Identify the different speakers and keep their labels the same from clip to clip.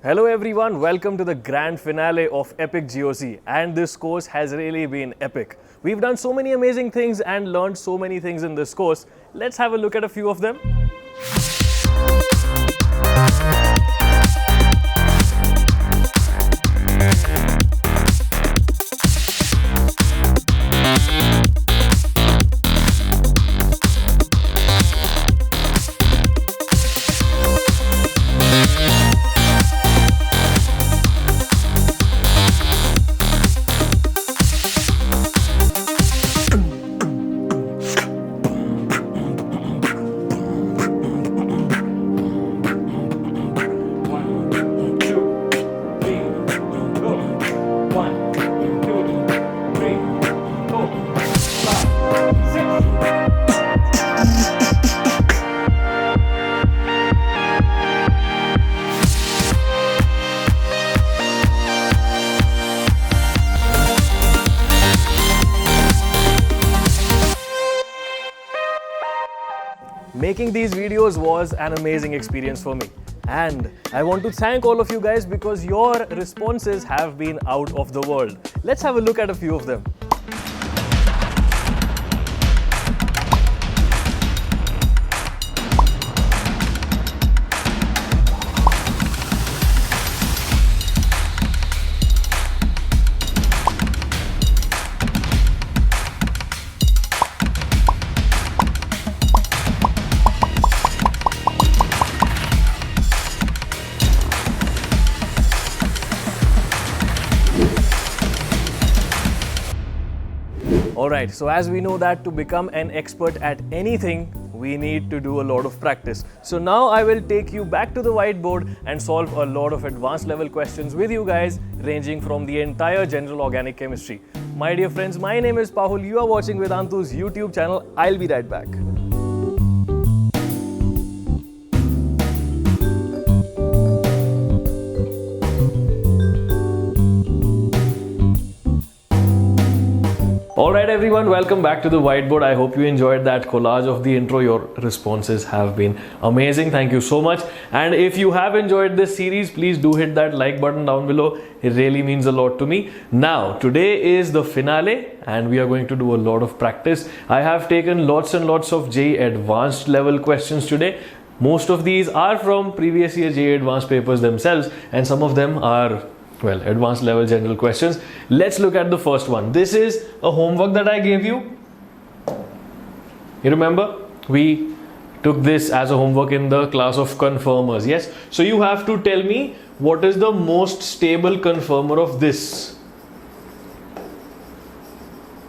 Speaker 1: Hello everyone, welcome to the grand finale of Epic GOC, and this course has really been epic. We've done so many amazing things and learned so many things in this course. Let's have a look at a few of them. Making these videos was an amazing experience for me, and I want to thank all of you guys because your responses have been out of the world. Let's have a look at a few of them. Alright, so as we know that to become an expert at anything, we need to do a lot of practice. So now I will take you back to the whiteboard and solve a lot of advanced level questions with you guys, ranging from the entire general organic chemistry. My dear friends, my name is Pahul. You are watching Vedantu's YouTube channel. I'll be right back. Alright everyone, welcome back to the whiteboard. I hope you enjoyed that collage of the intro. Your responses have been amazing. Thank you so much. And if you have enjoyed this series, please do hit that like button down below. It really means a lot to me. Now, today is the finale and we are going to do a lot of practice. I have taken lots and lots of JEE Advanced level questions today. Most of these are from previous year JEE Advanced papers themselves, and some of them are advanced level general questions. Let's look at the first one. This is a homework that I gave you. You remember? We took this as a homework in the class of conformers. Yes. So you have to tell me what is the most stable conformer of this.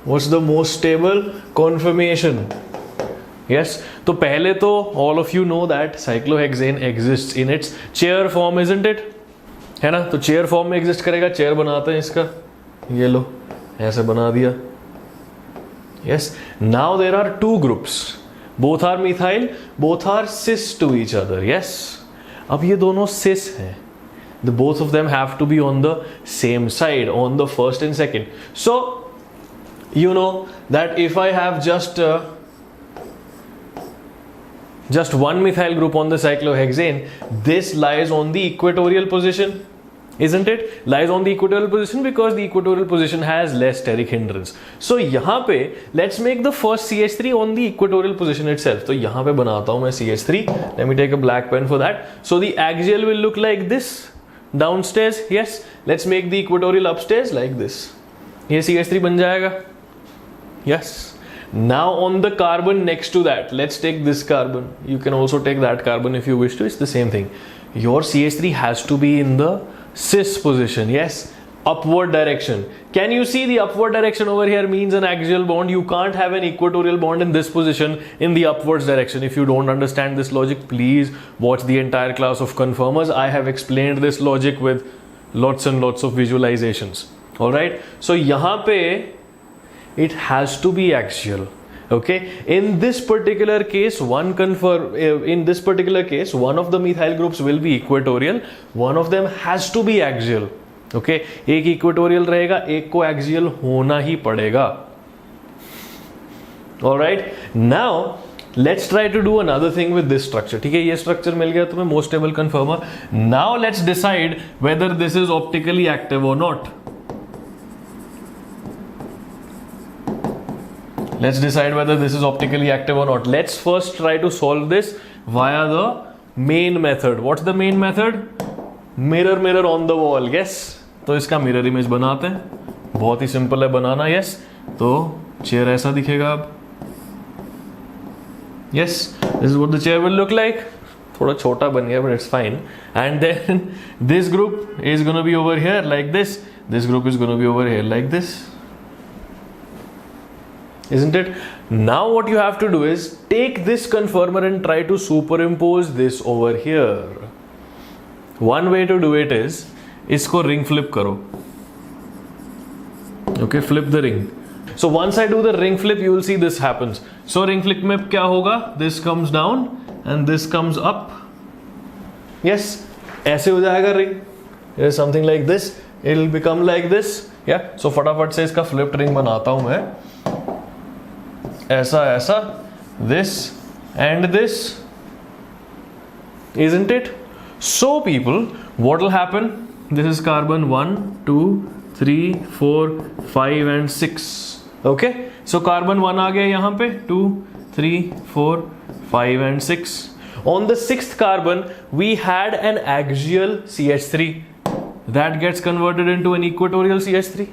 Speaker 1: What's the most stable conformation? Yes. So pehle to all of you know that cyclohexane exists in its chair form, isn't it? है ना? तो chair form में exist करेगा. Chair बनाते हैं इसका, ये लो ऐसे बना दिया. Yes. Now there are two groups, both are methyl, both are cis to each other. Yes. अब ये दोनों सिस हैं. The both of them have to be on the same side, on the first and second. So you know that if I have just one methyl group on the cyclohexane, this lies on the equatorial position, isn't it? Lies on the equatorial position because the equatorial position has less steric hindrance. So यहाँ पे let's make the first CH3 on the equatorial position itself. तो यहाँ पे बनाता हूँ मैं CH3. Let me take a black pen for that. So the axial will look like this downstairs. Yes. Let's make the equatorial upstairs like this. ये CH3 बन जाएगा. Yes. Now on the carbon next to that, let's take this carbon. You can also take that carbon if you wish to. It's the same thing. Your CH3 has to be in the cis position. Yes. Upward direction. Can you see the upward direction over here means an axial bond? You can't have an equatorial bond in this position in the upwards direction. If you don't understand this logic, please watch the entire class of conformers. I have explained this logic with lots and lots of visualizations. Alright. So यहाँ पे it has to be axial. Okay. In this particular case, one of the methyl groups will be equatorial. One of them has to be axial. Okay. एक equatorial रहेगा, एक को axial होना ही पड़ेगा. Alright. Now Let's try to do another thing with this structure. ठीक है, ये structure मिल गया तुम्हें, most stable conformer. Now let's decide whether this is optically active or not. Let's decide whether this is optically active or not. Let's first try to solve this via the main method. What's the main method? Mirror on the wall. Yes. तो इसका mirror image बनाते हैं. बहुत ही simple है बनाना. Yes. तो chair ऐसा दिखेगा अब. Yes. This is what the chair will look like. थोड़ा छोटा बन गया, but it's fine. And then this group is gonna be over here like this. This group is gonna be over here like this. Isn't it? Now what you have to do is take this conformer and try to superimpose this over here. One way to do it is इसको ring flip करो. Okay, flip the ring. So once I do the ring flip, you will see this happens. So ring flip में क्या होगा? This comes down and this comes up. Yes, ऐसे हो जाएगा ring. It is something like this. It will become like this. Yeah. So फटाफट से इसका flipped ring बनाता हूँ मैं. ऐसा this and this, isn't it? So people, what will happen? This is carbon 1 2 3 4 5 and 6. Okay, so carbon 1 आ गया यहाँ पे, 2 3 4 5 and 6. On the sixth carbon we had an axial CH3 that gets converted into an equatorial CH3.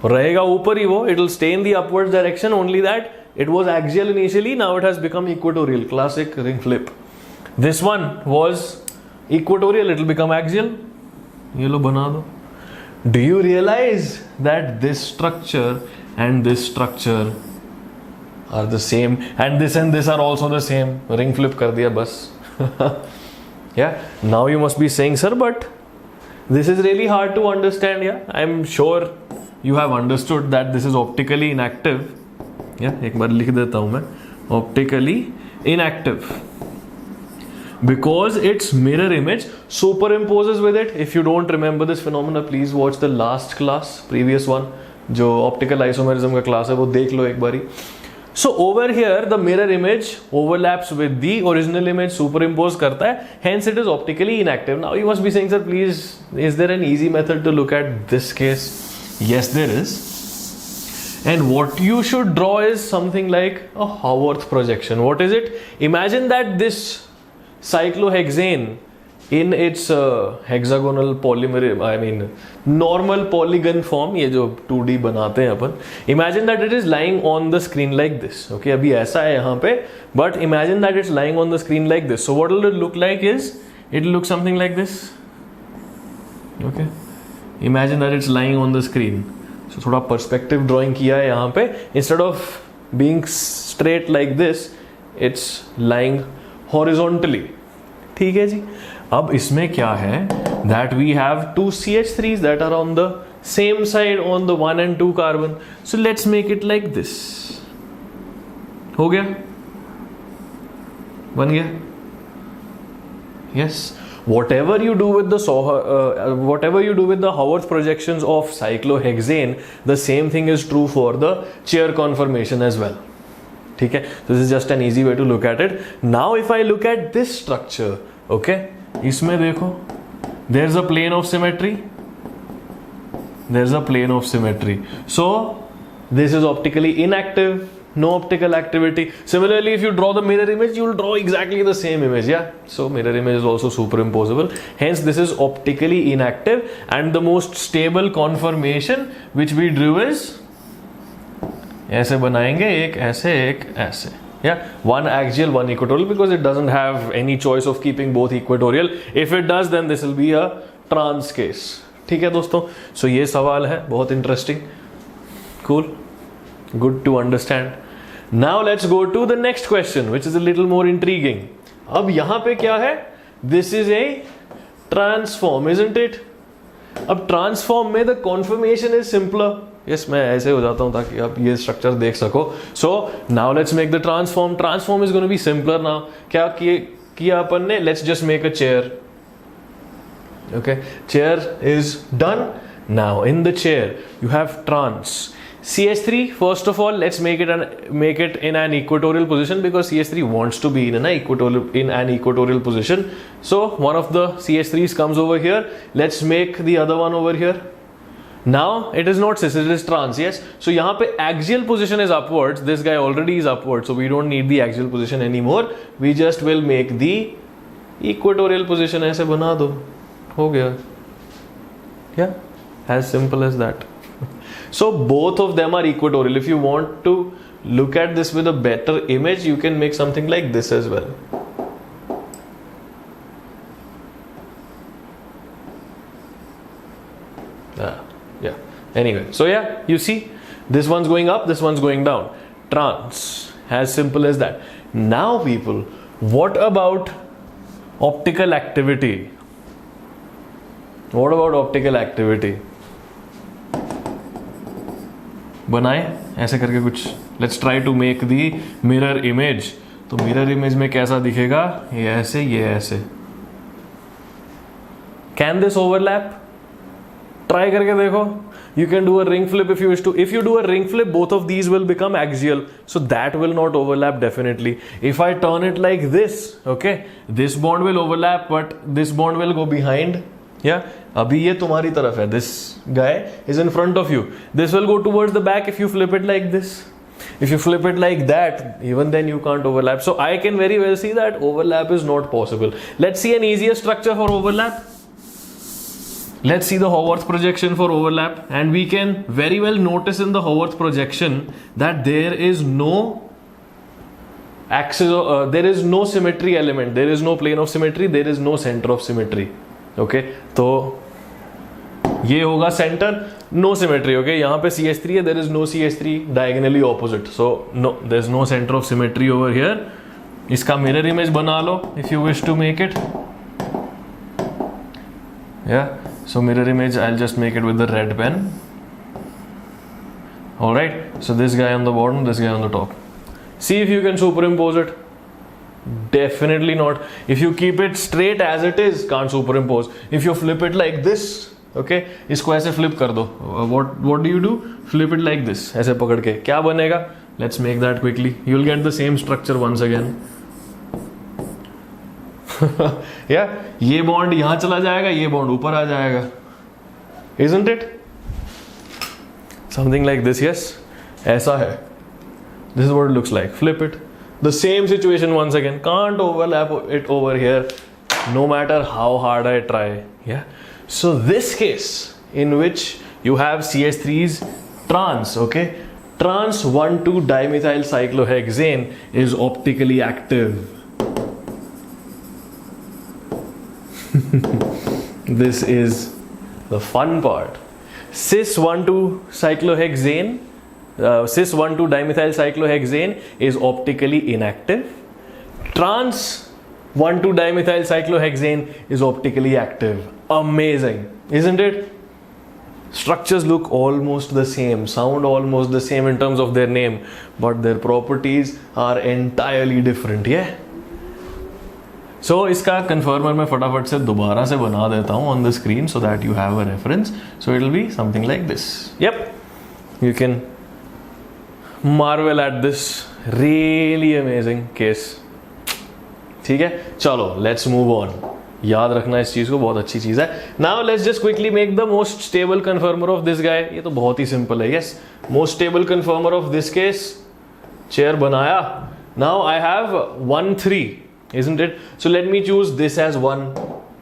Speaker 1: रहेगा ऊपर ही वो, it will stay in the upwards direction, only that it was axial initially, now it has become equatorial. Classic ring flip. This one was equatorial, it will become axial. ये लो बना दो. Do you realize that this structure and this structure are the same, and this are also the same? Ring flip कर दिया बस. Yeah, now you must be saying, sir, but this is really hard to understand. Yeah, I'm sure you have understood that this is optically inactive. Yeah, एक बार लिख देता हूँ मैं, optically inactive, because its mirror image superimposes with it. If you don't remember this phenomena, please watch the last class, previous one, जो optical isomerism का class है, वो देख लो एक बारी. So over here the mirror image overlaps with the original image, superimpose करता है, hence it is optically inactive. Now you must be saying, sir, please, is there an easy method to look at this case? Yes, there is. And what you should draw is something like a Haworth projection. What is it? Imagine that this cyclohexane in its hexagonal polymer, I mean normal polygon form, ये जो 2D बनाते हैं अपन, imagine that it is lying on the screen like this. Okay, अभी ऐसा है यहाँ पे, but imagine that it's lying on the screen like this. So what will it look like is, it will look something like this. Okay, imagine that it's lying on the screen. So थोड़ा perspective drawing किया है यहाँ पे, instead of being straight like this, it's lying horizontally. ठीक है जी. अब इसमें क्या है, that we have two CH3s that are on the same side on the 1 and 2 carbon. So let's make it like this. हो गया? बन गया? Yes. Whatever you do with the Haworth projections of cyclohexane, the same thing is true for the chair conformation as well. ठीक है? This is just an easy way to look at it. Now if I look at this structure, okay, इसमें देखो, there's a plane of symmetry. There's a plane of symmetry. So this is optically inactive. No optical activity. Similarly, if you draw the mirror image, you will draw exactly the same image. Yeah. So mirror image is also superimposable. Hence, this is optically inactive, and the most stable conformation which we drew is ऐसे बनाएंगे, एक ऐसे. Yeah, one axial, one equatorial, because it doesn't have any choice of keeping both equatorial. If it does, then this will be a trans case. ठीक है दोस्तों. So ये सवाल है बहुत interesting. Cool. Good to understand. Now let's go to the next question, which is a little more intriguing. अब यहाँ पे क्या है? This is a transform, isn't it? अब transform में the conformation is simpler. Yes, मैं ऐसे हो जाता हूँ ताकि आप ये structure देख सको. So now let's make the transform. Transform is going to be simpler now. क्या किया अपन ने? Let's just make a chair. Okay, chair is done. Now in the chair you have trans. CH3, first of all, let's make it in an equatorial position, because CH3 wants to be in an equatorial position. So one of the CH3s comes over here. Let's make the other one over here. Now it is not cis, it is trans. Yes, so यहाँ पे axial position is upwards. This guy already is upwards, so we don't need the axial position anymore. We just will make the equatorial position. ऐसे बना दो, हो गया. Yeah, as simple as that. So both of them are equatorial. If you want to look at this with a better image, you can make something like this as well. Yeah. Anyway, so yeah, you see, this one's going up, this one's going down. Trans. As simple as that. Now people, what about optical activity? What about optical activity? बनाए ऐसे करके कुछ. Let's try to make the mirror image. तो mirror image में कैसा दिखेगा? ये ऐसे, ये ऐसे. Can this overlap? ट्राई करके देखो. You can do a ring flip if you wish to. If you do a ring flip, both of these will become axial, so that will not overlap definitely. If I turn it like this, okay, this bond will overlap, but this bond will go behind. Yeah, अभी ये तुम्हारी तरफ है. This guy is in front of you. This will go towards the back if you flip it like this. If you flip it like that, even then you can't overlap. So I can very well see that overlap is not possible. Let's see an easier structure for overlap. Let's see the Haworth projection for overlap, and we can very well notice in the Haworth projection that there is no axis, there is no symmetry element, there is no plane of symmetry, there is no center of symmetry. Okay, तो ये होगा centre, no symmetry. Okay, यहाँ पे CH3 है, there is no CH3 diagonally opposite, so no, there is no centre of symmetry over here. इसका mirror image बना लो if you wish to make it. Yeah, so mirror image I will just make it with the red pen. Alright, so this guy on the bottom, this guy on the top. See if you can superimpose it. Definitely not. If you keep it straight as it is, can't superimpose. If you flip it like this, okay, इसको ऐसे flip कर दो. What do you do? Flip it like this. ऐसे पकड़ के क्या बनेगा? Let's make that quickly. You'll get the same structure once again. Yeah, ये bond यहाँ चला जाएगा, ये bond ऊपर आ जाएगा. Isn't it? Something like this, yes. ऐसा है. This is what it looks like. Flip it. The same situation once again. Can't overlap it over here, no matter how hard I try. Yeah. So this case in which you have CH3's trans, okay, trans 1,2 dimethyl cyclohexane is optically active. This is the fun part. Cis 1,2 cyclohexane, cis 1,2 dimethyl cyclohexane is optically inactive. Trans 1,2 dimethyl cyclohexane is optically active. Amazing, isn't it? Structures look almost the same, sound almost the same in terms of their name, but their properties are entirely different. Yeah. So इसका confirmer मैं फटाफट से दोबारा से बना देता हूँ on the screen so that you have a reference. So it will be something like this. Yep. You can marvel at this really amazing case. ठीक है, चलो let's move on. याद रखना इस चीज को, बहुत अच्छी चीज है. Now let's just quickly make the most stable conformer of this guy. ये तो बहुत ही simple है. Yes, most stable conformer of this case, chair बनाया. Now I have 1, 3, isn't it? So let me choose this as 1,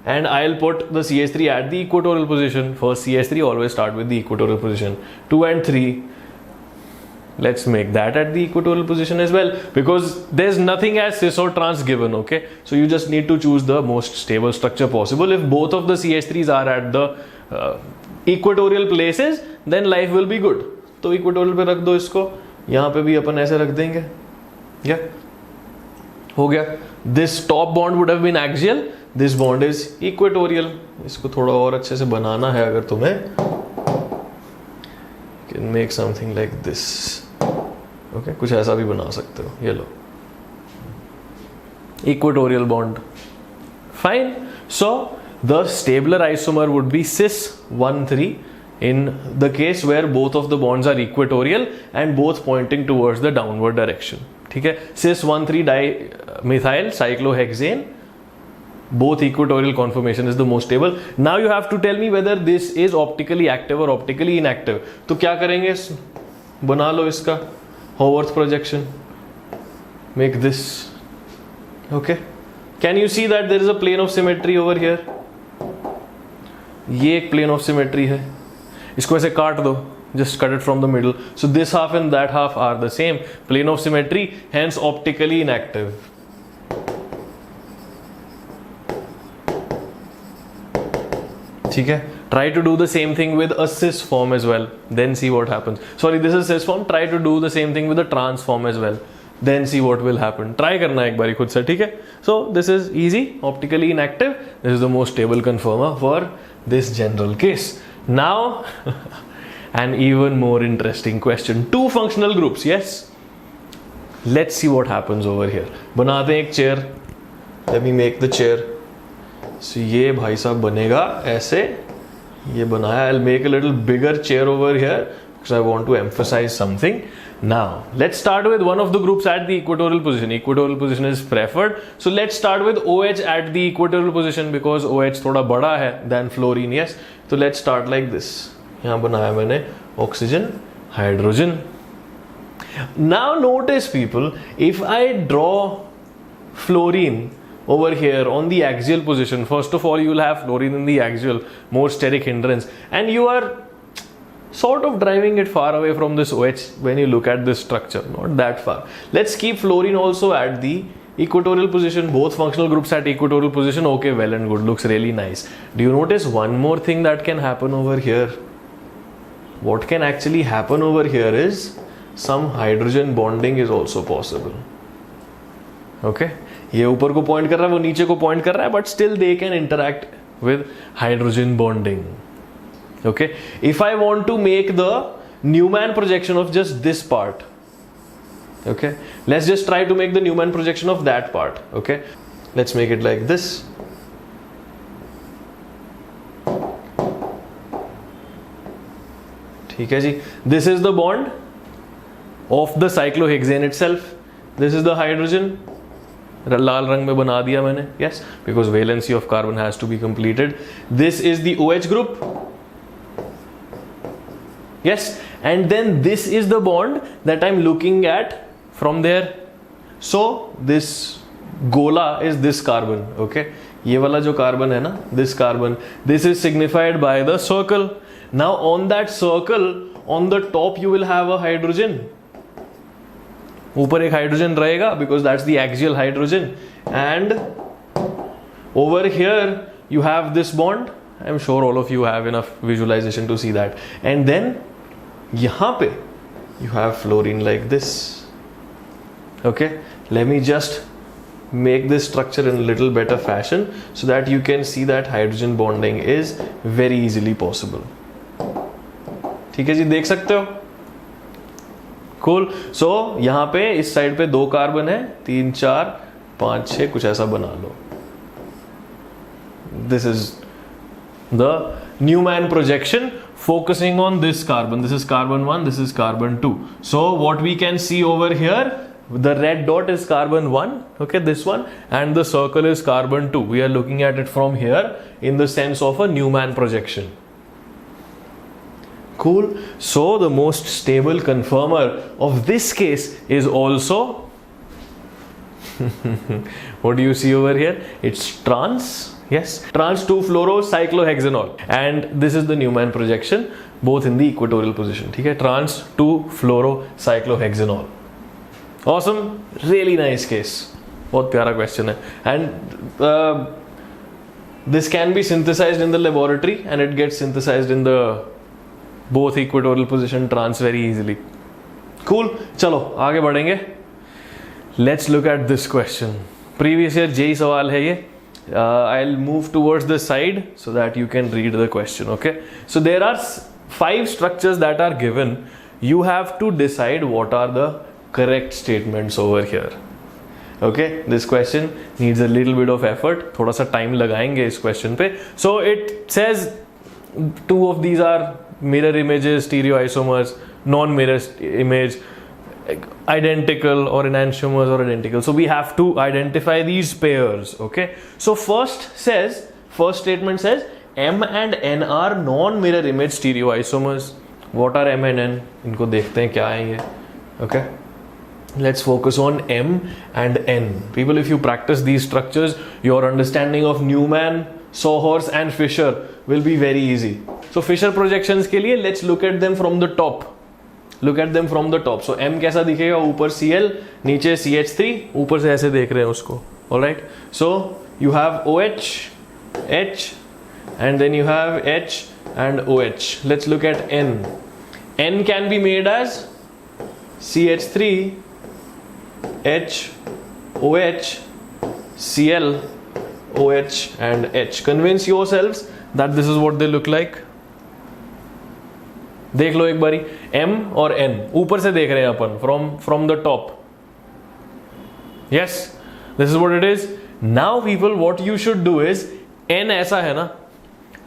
Speaker 1: and I'll put the CH3 at the equatorial position. First CH3, always start with the equatorial position. 2 and 3. Let's make that at the equatorial position as well, because there's nothing as cis or trans given. Okay, so you just need to choose the most stable structure possible. If both of the CH3s are at the equatorial places, then life will be good. तो equatorial पे रख दो इसको, यहाँ पे भी अपन ऐसे रख देंगे. Yeah, हो गया. This top bond would have been axial, this bond is equatorial. इसको थोड़ा और अच्छे से बनाना है अगर तुम्हें, can make something like this. Okay, कुछ ऐसा भी बना सकते हो. ये लो, equatorial bond. Fine. So the stabler isomer would be cis 1,3, in the case where both of the bonds are equatorial and both pointing towards the downward direction. ठीक है, cis 1,3-dimethyl cyclohexane, both equatorial conformation is the most stable. Now you have to tell me whether this is optically active or optically inactive. तो क्या करेंगे, बना लो इसका Haworth projection. Make this. Okay. Can you see that there is a plane of symmetry over here? ये एक plane of symmetry है. इसको ऐसे काट दो. Just cut it from the middle. So this half and that half are the same. Plane of symmetry, hence optically inactive. ठीक है. Try to do the same thing with a cis form as well. Then see what happens. Sorry, this is cis form. Try to do the same thing with a trans form as well. Then see what will happen. Try करना एक बारी खुद से, ठीक है. So this is easy, optically inactive. This is the most stable conformer for this general case. Now, an even more interesting question. Two functional groups, yes. Let's see what happens over here. बनाते हैं एक chair. Let me make the chair. So ये भाई साहब बनेगा ऐसे. ये बनाया. I'll make a little bigger chair over here because I want to emphasize something. Now, let's start with one of the groups at the equatorial position. Equatorial position is preferred. So let's start with OH at the equatorial position because OH थोड़ा बड़ा है than fluorine, yes. So let's start like this. यहाँ बनाया मैंने oxygen, hydrogen. Now notice people, if I draw fluorine over here on the axial position, first of all you will have fluorine in the axial, more steric hindrance, and you are sort of driving it far away from this OH when you look at this structure, not that far. Let's keep fluorine also at the equatorial position, both functional groups at equatorial position. Okay, well and good, looks really nice. Do you notice one more thing that can happen over here? What can actually happen over here is some hydrogen bonding is also possible. Okay, ये ऊपर को point कर रहा है, वो नीचे को point कर रहा है, but still they can interact with hydrogen bonding. Okay, if I want to make the Newman projection of just this part, okay, let's just try to make the Newman projection of that part. Okay, let's make it like this. ठीक है जी, this is the bond of the cyclohexane itself. This is the hydrogen. लाल रंग में बना दिया मैंने, yes, because valency of carbon has to be completed. This is the OH group. Yes, and then this is the bond that I'm looking at from there. So this gola is this carbon. Okay, ये वाला जो carbon है ना, this carbon, this is signified by the circle. Now on that circle, on the top you will have a hydrogen. ऊपर एक hydrogen रहेगा because that's the axial hydrogen, and over here you have this bond. I'm sure all of you have enough visualization to see that. And then यहाँ पे you have fluorine like this. Okay, let me just make this structure in a little better fashion so that you can see that hydrogen bonding is very easily possible. ठीक है जी, देख सकते हो. Cool. So यहाँ पे इस side पे 2 carbon है, 3, 4, 5, 6, कुछ ऐसा बना लो. This is the Newman projection focusing on this carbon. This is carbon 1, this is carbon 2. So what we can see over here, the red dot is carbon 1, okay, this one, and the circle is carbon 2. We are looking at it from here in the sense of a Newman projection. Cool. So the most stable conformer of this case is also what do you see over here? It's trans. Yes, trans 2-fluorocyclohexanol, and this is the Newman projection, both in the equatorial position. ठीक है, trans 2-fluorocyclohexanol. Awesome, really nice case. बहुत प्यारा question है, and this can be synthesized in the laboratory, and it gets synthesized in the both equatorial position trans very easily. Cool. चलो आगे बढ़ेंगे. Let's look at this question. Previous year JEE सवाल है ये. I'll move towards the side so that you can read the question. Okay, so there are 5 structures that are given. You have to decide what are the correct statements over here. Okay, this question needs a little bit of effort. थोड़ा सा time लगाएंगे इस question पे. So it says 2 of these are mirror images, stereoisomers, non-mirror image, identical or enantiomers or identical. So we have to identify these pairs. Okay, so first statement says M and N are non-mirror image stereoisomers. What are M and N? इनको देखते हैं क्या है ये. Okay, let's focus on M and N. People, if you practice these structures, your understanding of Newman, Sawhorse and Fisher will be very easy. So Fisher projections के लिए let's look at them from the top. Look at them from the top. So M कैसा दिखेगा? ऊपर Cl, नीचे CH3, ऊपर से ऐसे देख रहे हैं उसको. Alright. So you have OH, H, and then you have H and OH. Let's look at N. N can be made as CH3, H, OH, Cl, OH and H. Convince yourselves that this is what they look like. देख लो एक बारी, M और N ऊपर से देख रहे हैं अपन from the top. Yes, this is what it is. Now people, what you should do is, N ऐसा है ना,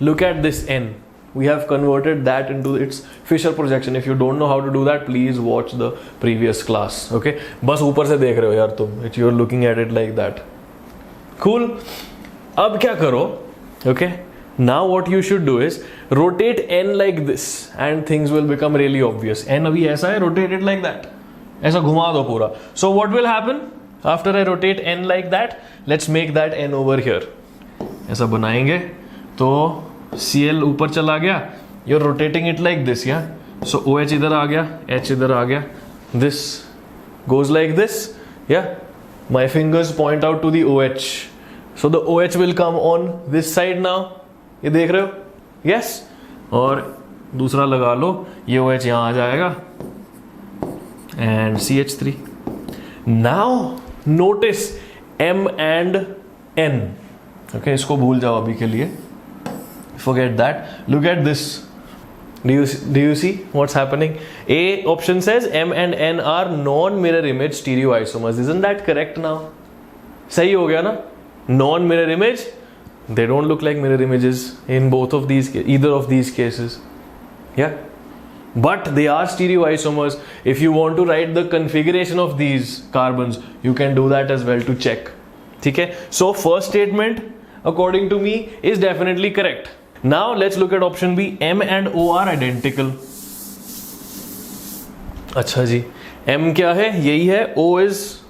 Speaker 1: look at this N. We have converted that into its Fisher projection. If you don't know how to do that, please watch the previous class. Okay, बस ऊपर से देख रहे हो यार तुम. You're looking at it like that. Cool. अब क्या करो? Okay, now what you should do is rotate N like this and things will become really obvious. N अभी ऐसा है, rotate it like that. ऐसा घुमा दो पूरा. So what will happen after I rotate N like that? Let's make that N over here. ऐसा बनाएंगे तो Cl ऊपर चला गया. You're rotating it like this, yeah. So OH इधर आ गया, H इधर आ गया. This goes like this, yeah. My fingers point out to the OH. So the OH will come on this side now. ये देख रहे हो? Yes. और दूसरा लगा लो, ये OH यहाँ आ जाएगा. And CH3. Now notice M and N. Okay, इसको भूल जाओ अभी के लिए. Forget that. Look at this. Do you see what's happening? A option says M and N are non-mirror image stereoisomers. Isn't that correct now? सही हो गया ना? Non-mirror image. They don't look like mirror images in either of these cases. Yeah. But they are stereoisomers. If you want to write the configuration of these carbons, you can do that as well to check. Okay. So first statement, according to me, is definitely correct. Now let's look at option B. M and O are identical. अच्छा जी, M क्या है? यही है. O is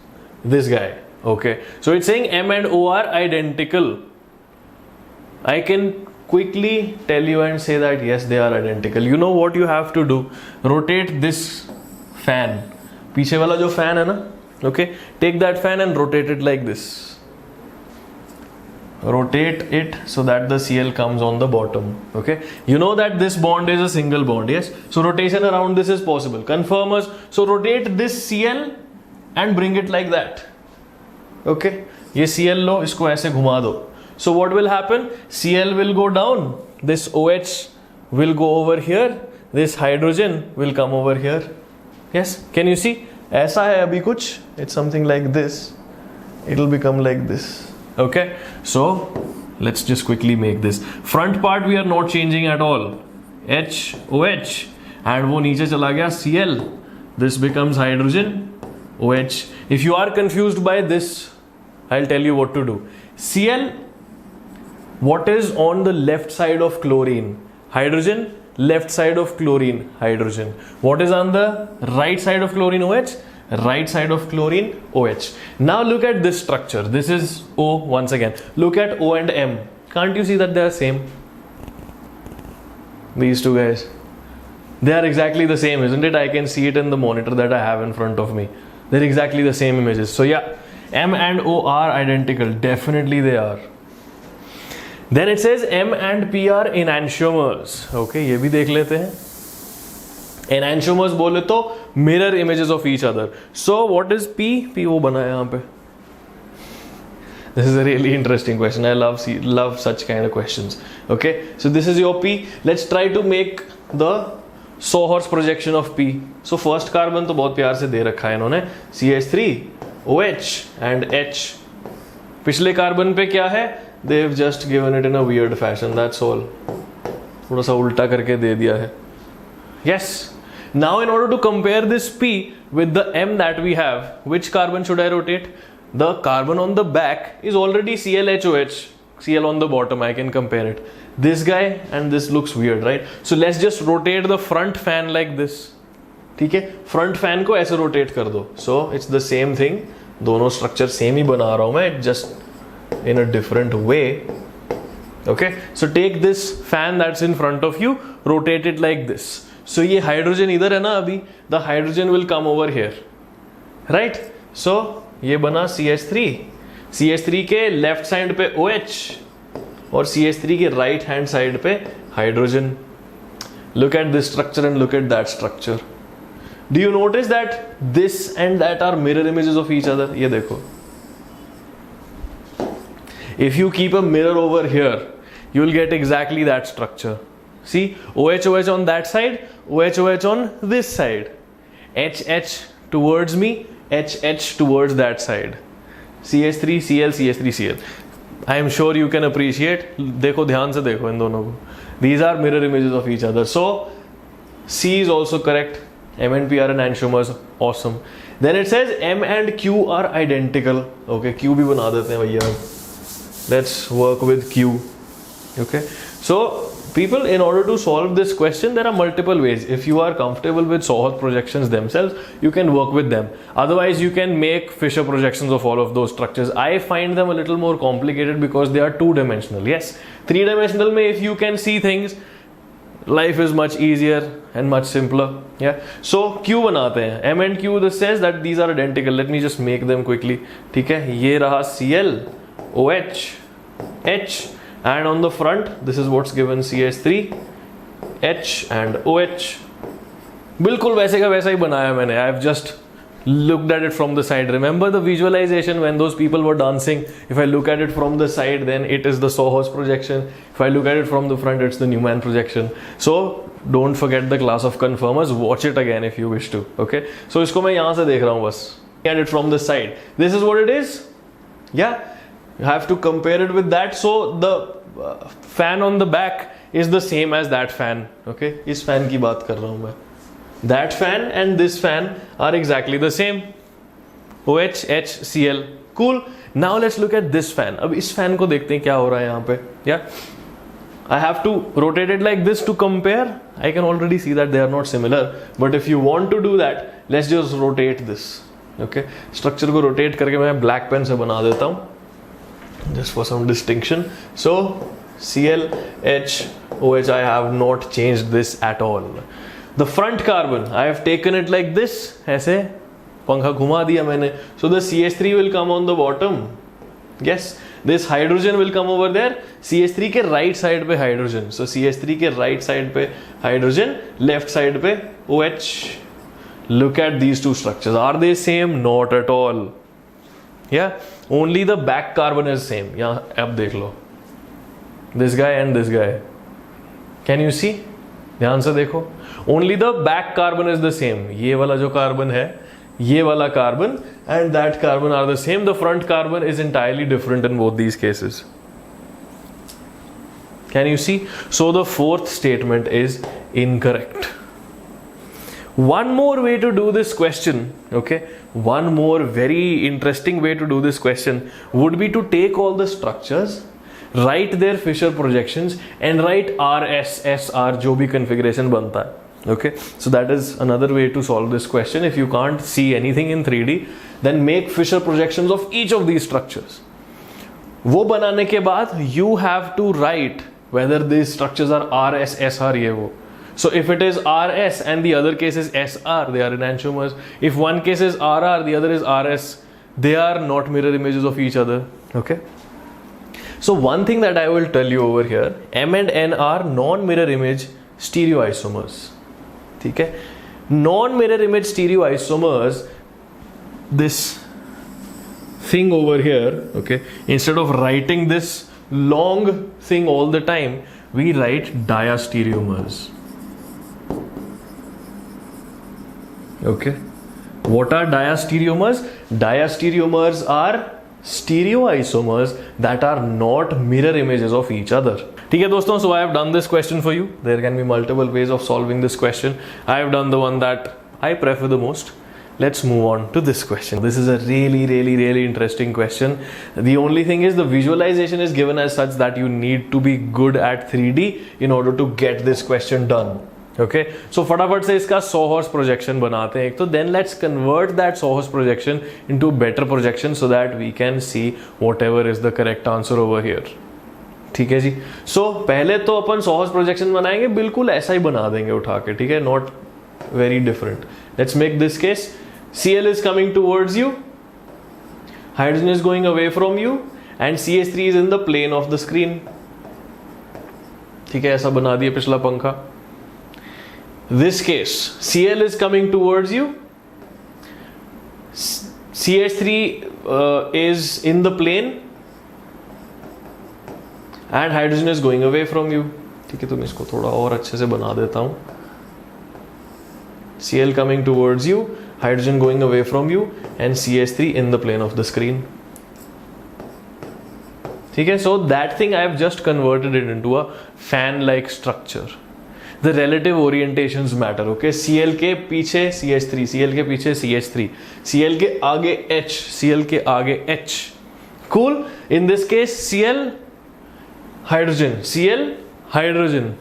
Speaker 1: this guy. Okay. So it's saying M and O are identical. I can quickly tell you and say that yes, they are identical. You know what you have to do? Rotate this fan. पीछे वाला जो fan है ना? Okay. Take that fan and rotate it like this. Rotate it so that the Cl comes on the bottom. Okay, you know that this bond is a single bond. Yes, so rotation around this is possible. Confirmers. So rotate this Cl and bring it like that. Okay, ये Cl लो, इसको ऐसे घुमा दो. So what will happen? Cl will go down. This OH will go over here. This hydrogen will come over here. Yes, can you see? ऐसा है अभी कुछ. It's something like this. It will become like this. Okay, so let's just quickly make this. Front part we are not changing at all. H, OH, and वो नीचे चला गया Cl. This becomes hydrogen, OH. If you are confused by this, I'll tell you what to do. Cl, what is on the left side of chlorine? Hydrogen. Left side of chlorine, hydrogen. What is on the right side of chlorine, OH? Right side of chlorine, OH. Now look at this structure. This is O once again. Look at O and M. Can't you see that they are same? These two guys. They are exactly the same, isn't it? I can see it in the monitor that I have in front of me. They're exactly the same images. So yeah, M and O are identical. Definitely they are. Then it says M and P are enantiomers. Okay, ये भी देख लेते हैं. Enantiomers बोले तो mirror images of each other. So what is P? P वो बना है यहाँ पे. This is a really interesting question. I love such kind of questions. Okay, so this is your P. Let's try to make the Sawhorse projection of P. So first carbon तो बहुत प्यार से दे रखा है इन्होंने. CH3, OH and H. पिछले carbon पे क्या है? They've just given it in a weird fashion. That's all. थोड़ा सा उल्टा करके दे दिया है. Yes. Now in order to compare this P with the M that we have, which carbon should I rotate? The carbon on the back is already ClHOH, Cl on the bottom, I can compare it. This guy and this looks weird, right? So let's just rotate the front fan like this. ठीक है, front fan को ऐसे rotate कर दो. So it's the same thing, दोनों structure same ही बना रहा हूं मैं, just in a different way. Okay, so take this fan that's in front of you, rotate it like this. So ये हाइड्रोजन इधर है ना अभी, the hydrogen will come over here, right? So ये बना CH3. CH3 के left side पे OH और CH3 के राइट हैंड साइड पे hydrogen. Look at this structure and look at that structure. Do you notice that this and that are mirror images of each other? ये देखो. If you keep a mirror over here, you will get exactly that structure. See, OH on that side, OH on this side. HH towards me, HH towards that side. CH3 Cl, CH3 Cl. I am sure you can appreciate. देखो, ध्यान से देखो इन दोनों को. These are mirror images of each other. So C is also correct. M and P are enantiomers. Awesome. Then it says M and Q are identical. Okay, Q भी बना देते हैं भैया. Let's work with Q. Okay. So people, in order to solve this question, there are multiple ways. If you are comfortable with Sawhorst projections themselves, you can work with them. Otherwise, you can make Fisher projections of all of those structures. I find them a little more complicated because they are two-dimensional. Yes, three-dimensional में if you can see things, life is much easier and much simpler. Yeah. So Q बनाते हैं. M and Q, this says that these are identical. Let me just make them quickly. ठीक है. ये रहा Cl, OH, H, and on the front this is what's given, CH3, H and OH. बिल्कुल वैसे का वैसा ही बनाया मैंने. I've just looked at it from the side. Remember the visualization when those people were dancing? If I look at it from the side, then it is the Sawhorst projection. If I look at it from the front, it's the Newman projection. So don't forget the class of confirmers. Watch it again if you wish to. Okay. So इसको मैं यहाँ से देख रहा हूँ बस. At it from the side. This is what it is. Yeah. You have to compare it with that. So the fan on the back is the same as that fan. Okay. इस fan की बात कर रहा हूँ मैं. That fan and this fan are exactly the same. OH, H, Cl. Cool. Now let's look at this fan. अब इस fan को देखते हैं क्या हो रहा है यहाँ पे. Yeah. I have to rotate it like this to compare. I can already see that they are not similar. But if you want to do that, let's just rotate this. Okay. Structure को rotate करके मैं black pen से बना देता हूँ. Just for some distinction. So Cl, H, OH, I have not changed this at all. The front carbon, I have taken it like this. ऐसे पंखा घुमा दिया मैंने. So the CH3 will come on the bottom. Yes, this hydrogen will come over there. CH3 के right side पे hydrogen. So CH3 के right side पे hydrogen, left side पे OH. Look at these two structures. Are they same? Not at all. Yeah, only the back carbon is same. यहाँ अब देख लो. This guy and this guy. Can you see? ध्यान से देखो. Only the back carbon is the same. ये वाला जो carbon है, ये वाला carbon and that carbon are the same. The front carbon is entirely different in both these cases. Can you see? So the fourth statement is incorrect. One more way to do this question, okay? One more very interesting way to do this question would be to take all the structures, write their Fisher projections and write RSSR जो भी configuration बनता है. Okay, so that is another way to solve this question. If you can't see anything in 3D, then make Fisher projections of each of these structures. वो बनाने के बाद you have to write whether these structures are RS, SR ये वो. So if it is RS and the other case is SR, they are enantiomers. If one case is RR, the other is RS, they are not mirror images of each other. Okay. So one thing that I will tell you over here, M and N are non-mirror image stereoisomers. ठीक है. Non-mirror image stereoisomers, this thing over here, okay, instead of writing this long thing all the time, we write diastereomers. Okay. What are diastereomers? Diastereomers are stereoisomers that are not mirror images of each other. ठीक है दोस्तों, so I have done this question for you. There can be multiple ways of solving this question. I have done the one that I prefer the most. Let's move on to this question. This is a really interesting question. The only thing is the visualization is given as such that you need to be good at 3D in order to get this question done. Okay, so फटाफट से इसका 100 horse projection बनाते हैं एक तो, then let's convert that 100 horse projection into better projection so that we can see whatever is the correct answer over here. ठीक है जी. सो पहले तो अपन 100 horse projection बनाएंगे, बिल्कुल ऐसा ही बना देंगे उठा के, ठीक है, not very different. Let's make this case. Cl is coming towards you, hydrogen is going away from you, and CH3 is in the plane of the screen. ठीक है, ऐसा बना दिया पिछला पंखा. This case, Cl is coming towards you, CH3 is in the plane, and hydrogen is going away from you. ठीक है, तो मैं इसको थोड़ा और अच्छे से बना देता हूं. Cl coming towards you, hydrogen going away from you, and CH3 in the plane of the screen. ठीक है, so that thing I have just converted it into a fan-like structure. The relative orientations matter. Okay, Cl के पीछे CH3, Cl के पीछे CH3, Cl के आगे H, Cl के आगे H. Cool. In this case, Cl hydrogen, Cl hydrogen,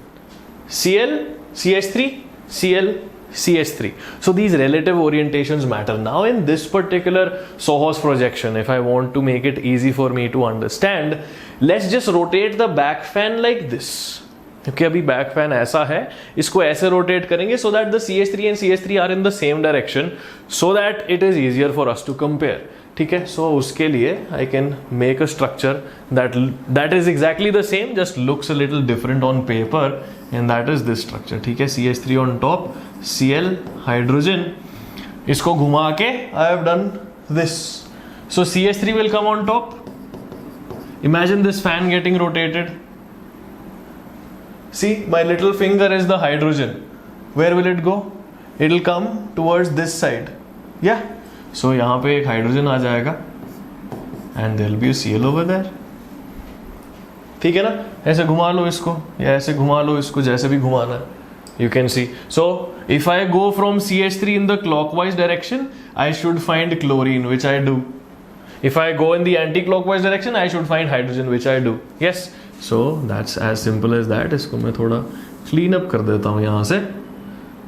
Speaker 1: Cl CH3, Cl CH3. So these relative orientations matter. Now in this particular 100 horse projection, if I want to make it easy for me to understand, let's just rotate the back fan like this. Okay, अभी back fan ऐसा है, इसको ऐसे rotate करेंगे so that the CH3 and CH3 are in the same direction so that it is easier for us to compare. ठीक है, so उसके लिए I can make a structure that is exactly the same, just looks a little different on paper, and that is this structure. ठीक है, CH3 on top, Cl hydrogen, इसको घुमा के I have done this. So CH3 will come on top. Imagine this fan getting rotated. See, my little finger is the hydrogen. Where will it go? It will come towards this side. Yeah. So यहाँ पे एक hydrogen आ जाएगा and there will be a Cl over there. ठीक है ना, ऐसे घुमा लो इसको या ऐसे घुमा लो इसको, जैसे भी घुमाना है. You can see. So if I go from CH3 in the clockwise direction, I should find chlorine, which I do. If I go in the anti-clockwise direction, I should find hydrogen, which I do. Yes. So that's as simple as that. इसको मैं थोड़ा clean up कर देता हूँ यहाँ से.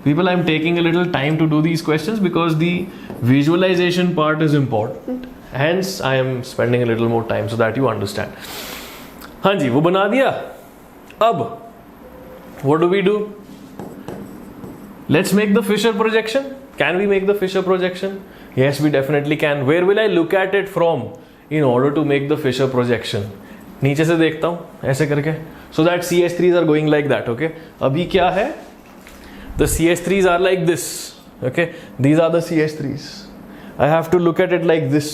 Speaker 1: People, I'm taking a little time to do these questions because the visualization part is important. Hence, I am spending a little more time so that you understand. हाँ जी, वो बना दिया. अब what do we do? Let's make the Fisher projection. Can we make the Fisher projection? Yes, we definitely can. Where will I look at it from in order to make the Fisher projection? नीचे से देखता हूँ ऐसे करके, so that CH3s are going like that. Okay, अभी क्या है? The CH3s are like this. Okay, these are the CH3s. I have to look at it like this.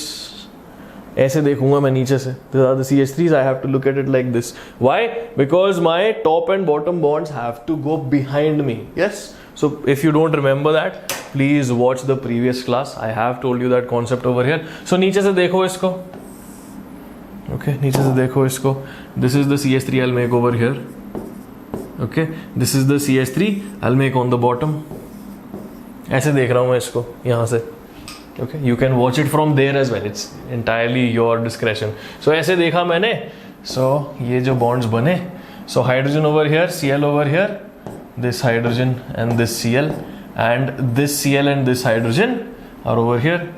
Speaker 1: ऐसे देखूंगा मैं नीचे से. These are the CH3s. I have to look at it like this. Why? Because my top and bottom bonds have to go behind me. Yes. So if you don't remember that, please watch the previous class. I have told you that concept over here. So नीचे से देखो इसको. Okay, नीचे से देखो इसको. This is the CH3 I'll make over here. Okay, this is the CH3 I'll make on the bottom. ऐसे देख रहा हूँ मैं इसको यहाँ से. Okay, you can watch it from there as well. It's entirely your discretion. So ऐसे देखा मैंने. So ये जो bonds बने. So hydrogen over here, Cl over here, this hydrogen and this Cl, and this Cl and this hydrogen are over here.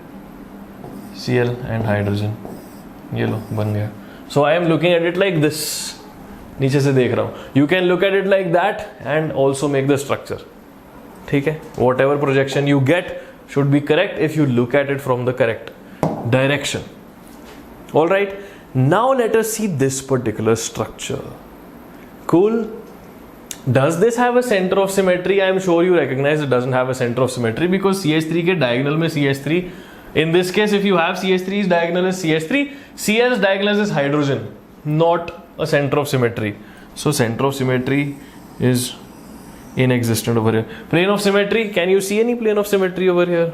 Speaker 1: Cl and hydrogen. ये लो बन गया. So I am looking at it like this. नीचे से देख रहा हूँ. You can look at it like that and also make the structure. ठीक है, whatever projection you get should be correct if you look at it from the correct direction. All right, now let us see this particular structure. Cool. Does this have a center of symmetry? I am sure you recognize it doesn't have a center of symmetry because CH3 के diagonal में CH3. In this case, if you have CH3's diagonal is CH3, Cl's diagonal is hydrogen, not a center of symmetry. So center of symmetry is inexistent over here. Plane of symmetry, can you see any plane of symmetry over here?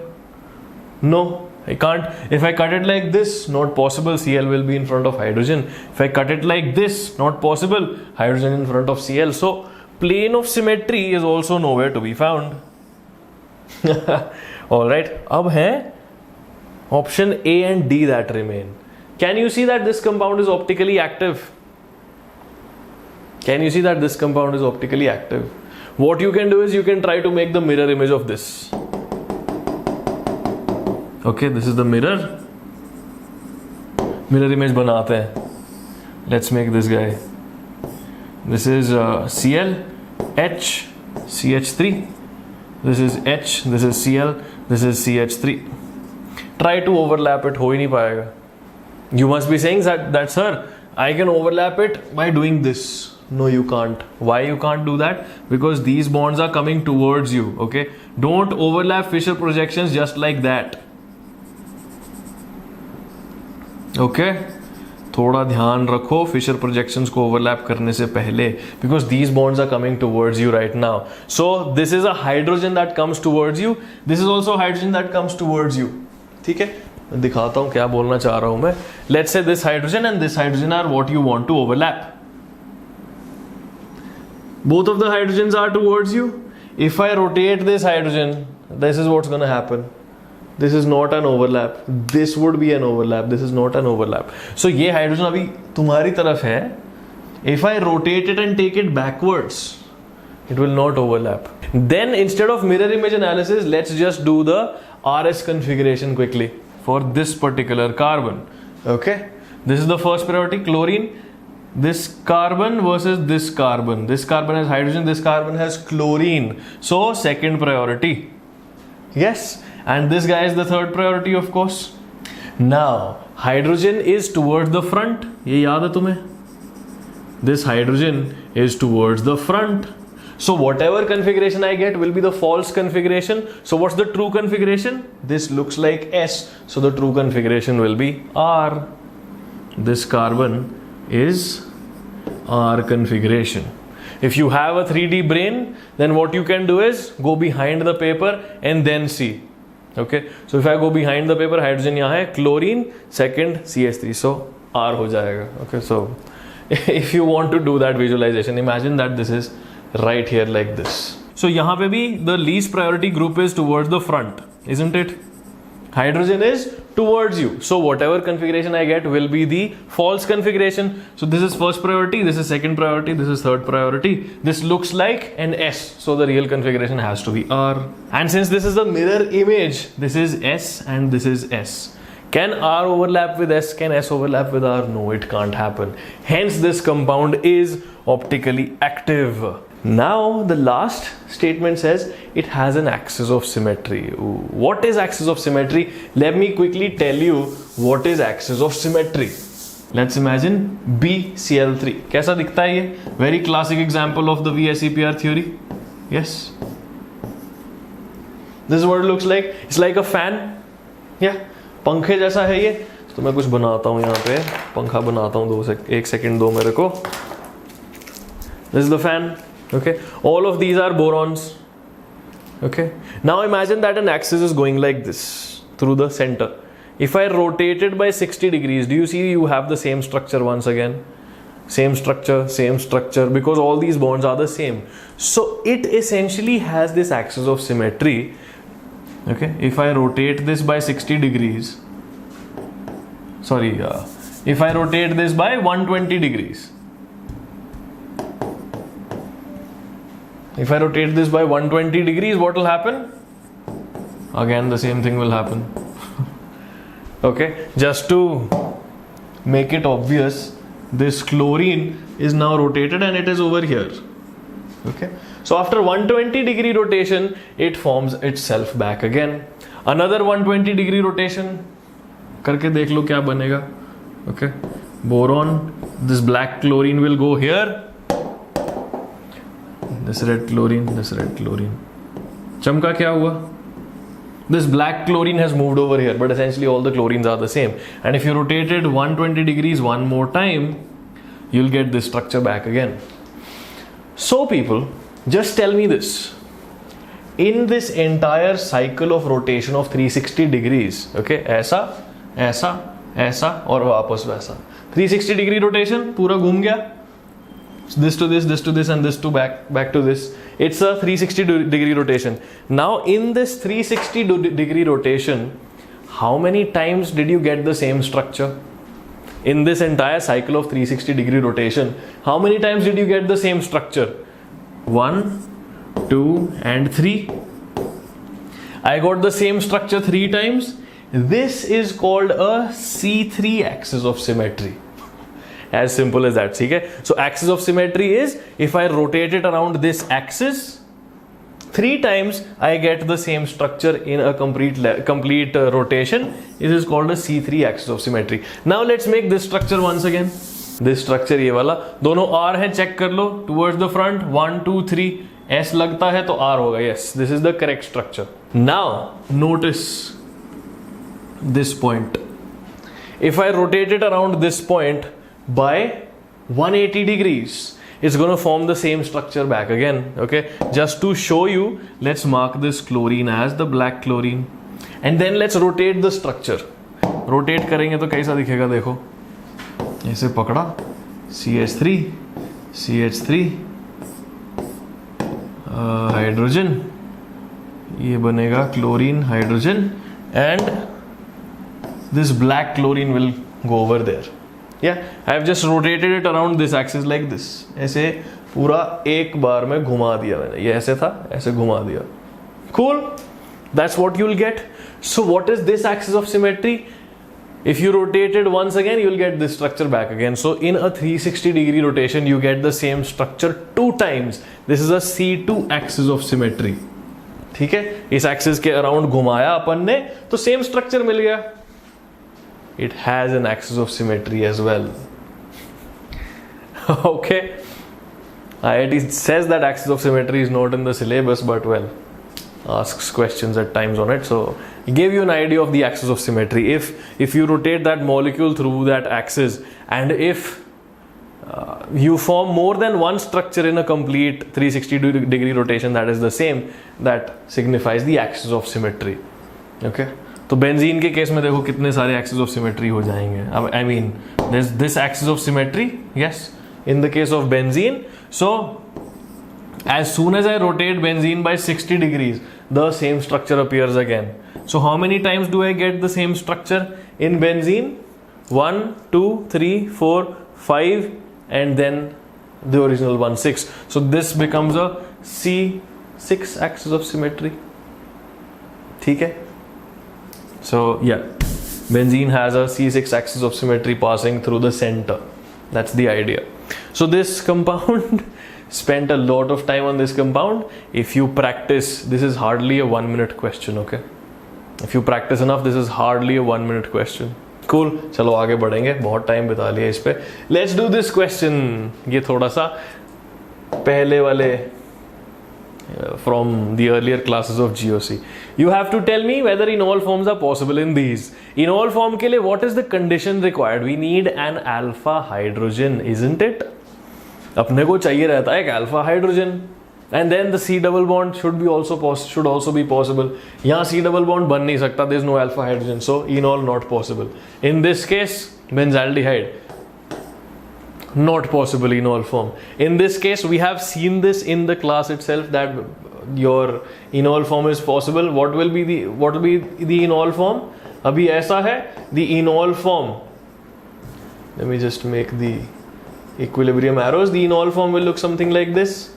Speaker 1: No. I can't. If I cut it like this, not possible, Cl will be in front of hydrogen. If I cut it like this, not possible, hydrogen in front of Cl. So plane of symmetry is also nowhere to be found. Alright, अब है option A and D that remain. Can you see that this compound is optically active? Can you see that this compound is optically active? What you can do is you can try to make the mirror image of this. Okay, this is the mirror image बनाते हैं. Let's make this guy. This is Cl, H, CH3. This is H, this is Cl, this is CH3. Try to overlap it, हो ही नहीं पाएगा. You must be saying that sir, I can overlap it by doing this. No, you can't. Why you can't do that? Because these bonds are coming towards you. Okay, don't overlap Fisher projections just like that. Okay, थोड़ा ध्यान रखो Fisher projections को overlap करने से पहले, because these bonds are coming towards you right now. So this is a hydrogen that comes towards you. This is also hydrogen that comes towards you. ठीक है, दिखाता हूँ क्या बोलना चाह रहा हूँ मैं. Let's say this hydrogen and this hydrogen are what you want to overlap. Both of the hydrogens are towards you. If I rotate this hydrogen, this is what's going to happen. This is not an overlap. This would be an overlap. This is not an overlap. So ये hydrogen अभी तुम्हारी तरफ है. If I rotate it and take it backwards, it will not overlap. Then instead of mirror image analysis, let's just do the RS configuration quickly for this particular carbon. Okay, this is the first priority, chlorine. This carbon versus this carbon. This carbon has hydrogen, this carbon has chlorine. So second priority. Yes, and this guy is the third priority, of course. Now hydrogen is towards the front. ये याद है तुम्हें? This hydrogen is towards the front. So whatever configuration I get will be the false configuration. So what's the true configuration? This looks like S. So the true configuration will be R. This carbon is R configuration. If you have a 3D brain, then what you can do is go behind the paper and then see. Okay, so if I go behind the paper, hydrogen यहाँ है, chlorine, second CH3, so R हो जाएगा. Okay, so if you want to do that visualization, imagine that this is right here like this. So यहाँ पे भी the least priority group is towards the front, isn't it? Hydrogen is towards you. So whatever configuration I get will be the false configuration. So this is first priority, this is second priority, this is third priority. This looks like an S. So the real configuration has to be R. And since this is the mirror image, this is S and this is S. Can R overlap with S? Can S overlap with R? No, it can't happen. Hence this compound is optically active. Now the last statement says it has an axis of symmetry. What is axis of symmetry? Let me quickly tell you what is axis of symmetry. Let's imagine BCl3. कैसा दिखता है ये? Very classic example of the VSEPR theory. Yes. This is what it looks like. It's like a fan. Yeah. पंखे जैसा है ये. तो मैं कुछ बनाता हूँ यहाँ पे. पंखा बनाता हूँ एक सेकंड दो मेरे को. This is the fan. Okay, all of these are borons. Okay, now imagine that an axis is going like this through the center. If I rotate it by 60 degrees, do you see you have the same structure once again? Same structure, because all these bonds are the same. So it essentially has this axis of symmetry. Okay, if I rotate this by 60 degrees, if I rotate this by 120 degrees, if I rotate this by 120 degrees, what will happen? Again, the same thing will happen. Okay, just to make it obvious, this chlorine is now rotated and it is over here. Okay, so after 120 degree rotation, it forms itself back again. Another 120 degree rotation, करके देख लो क्या बनेगा. Okay, boron, this black chlorine will go here. This red chlorine. चमका क्या हुआ? This black chlorine has moved over here, but essentially all the chlorines are the same. And if you rotate it 120 degrees one more time, you'll get this structure back again. So people, just tell me this. in this entire cycle of rotation of 360 degrees, okay, ऐसा ऐसा ऐसा और वापस वैसा 360 degree rotation पूरा घूम गया, this to this and this to back to this. It's a 360 degree rotation. Now in this 360 degree rotation, how many times did you get the same structure? In this entire cycle of 360 degree rotation, how many times did you get the same structure? 1, 2 and 3. I got the same structure 3 times. This is called a C3 axis of symmetry. As simple as that. Okay? So axis of symmetry is if I rotate it around this axis 3 times, I get the same structure in a complete rotation. This is called a C3 axis of symmetry. Now let's make this structure once again. This structure ये वाला दोनों R हैं, check कर लो towards the front 1 2 3 S लगता है तो R होगा. Yes, this is the correct structure. Now notice this point. If I rotate it around this point by 180 degrees, it's going to form the same structure back again. Okay, just to show you, let's mark this chlorine as the black chlorine and then let's rotate the structure. Rotate करेंगे तो कैसा दिखेगा, देखो ऐसे पकड़ा CH3 CH3 hydrogen, ये बनेगा chlorine hydrogen and this black chlorine will go over there. Yeah, I have just rotated it around this axis like this. ऐसे पूरा एक बार में घुमा दिया मैंने, ये ऐसे था ऐसे घुमा दिया. Cool, that's what you'll get. So what is this axis of symmetry? If you rotate it once again, you'll get this structure back again. So in a 360 degree rotation, you get the same structure 2 times. This is a C2 axis of symmetry. ठीक है, इस axis के around घुमाया अपन ने तो same structure मिल गया. It has an axis of symmetry as well. Okay, IIT says that axis of symmetry is not in the syllabus, but well, asks questions at times on it. So it gave you an idea of the axis of symmetry. If you rotate that molecule through that axis, and if you form more than one structure in a complete 360 degree rotation that is the same, that signifies the axis of symmetry. Okay, तो benzene के case में देखो कितने सारे axis of symmetry हो जाएंगे. I mean this axis of symmetry, yes, in the case of benzene. So as soon as I rotate benzene by 60 degrees, the same structure appears again. So how many times do I get the same structure in benzene? 1 2 3 4 5 and then the original one 6. So this becomes a C6 axis of symmetry. ठीक है. So yeah, benzene has a C6 axis of symmetry passing through the center. That's the idea. So this compound spent a lot of time on this compound. If you practice, this is hardly a 1 minute question. Okay, if you practice enough, this is hardly a 1 minute question. Cool, चलो आगे बढ़ेंगे, बहुत time बिता लिया इस पे. Let's do this question. ये थोड़ा सा पहले वाले from the earlier classes of GOC. You have to tell me whether enol forms are possible in these. Enol form के लिए what is the condition required? We need an alpha hydrogen, isn't it? अपने को चाहिए रहता है एक alpha hydrogen, and then the C double bond should also be possible. यहाँ C double bond बन नहीं सकता, there is no alpha hydrogen, so enol not possible. In this case, benzaldehyde not possible enol form. In this case, we have seen this in the class itself that your enol form is possible. What will be the enol form? अभी ऐसा है, the enol form. Let me just make the equilibrium arrows. The enol form will look something like this.